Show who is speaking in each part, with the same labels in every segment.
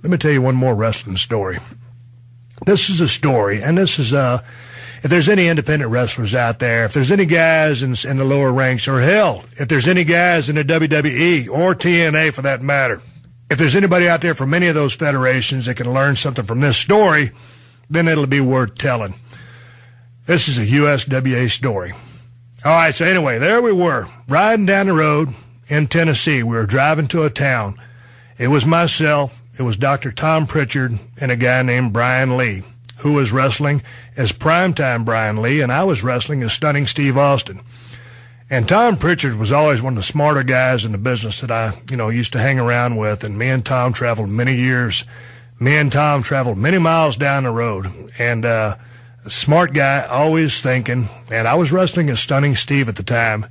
Speaker 1: let me tell you one more wrestling story. This is a story, and this is if there's any independent wrestlers out there, if there's any guys in the lower ranks, or hell, if there's any guys in the WWE or TNA for that matter, if there's anybody out there from any of those federations that can learn something from this story, then it'll be worth telling. This is a USWA story. All right, so anyway, there we were, riding down the road in Tennessee. We were driving to a town. It was myself, it was Dr. Tom Pritchard, and a guy named Brian Lee, who was wrestling as Primetime Brian Lee, and I was wrestling as Stunning Steve Austin. And Tom Pritchard was always one of the smarter guys in the business that I, used to hang around with, and me and Tom traveled many years. Me and Tom traveled many miles down the road, and a smart guy, always thinking, and I was wrestling as Stunning Steve at the time.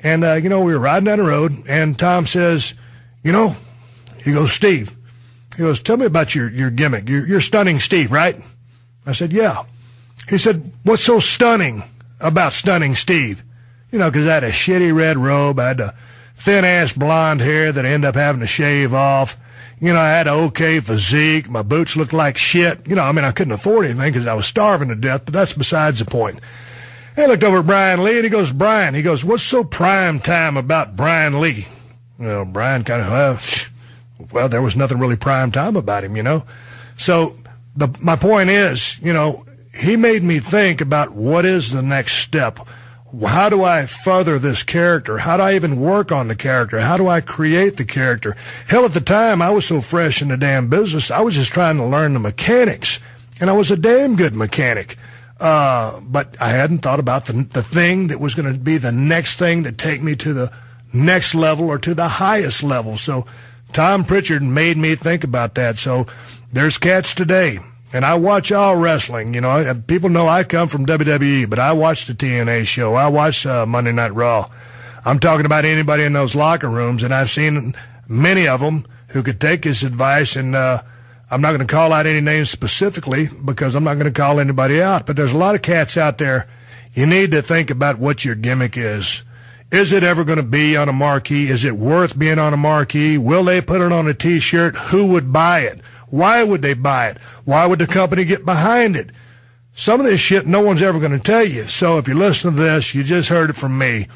Speaker 1: And, we were riding down the road, and Tom says, he goes, Steve, he goes, tell me about your gimmick. You're Stunning Steve, right? I said, yeah. He said, what's so stunning about Stunning Steve? Because I had a shitty red robe. I had a thin-ass blonde hair that I ended up having to shave off. I had an okay physique. My boots looked like shit. I couldn't afford anything because I was starving to death, but that's besides the point. I looked over at Brian Lee, and he goes, Brian, what's so prime time about Brian Lee? Brian kind of, well, there was nothing really prime time about him, So my point is, he made me think about what is the next step. How do I further this character? How do I even work on the character? How do I create the character? Hell, at the time, I was so fresh in the damn business, I was just trying to learn the mechanics. And I was a damn good mechanic. But I hadn't thought about the thing that was going to be the next thing to take me to the next level or to the highest level. So Tom Pritchard made me think about that. So there's cats today. And I watch all wrestling. People know I come from WWE, but I watch the TNA show. I watch Monday Night Raw. I'm talking about anybody in those locker rooms, and I've seen many of them who could take his advice. And I'm not going to call out any names specifically because I'm not going to call anybody out. But there's a lot of cats out there. You need to think about what your gimmick is. Is it ever going to be on a marquee? Is it worth being on a marquee? Will they put it on a T-shirt? Who would buy it? Why would they buy it? Why would the company get behind it? Some of this shit no one's ever going to tell you. So if you listen to this, you just heard it from me.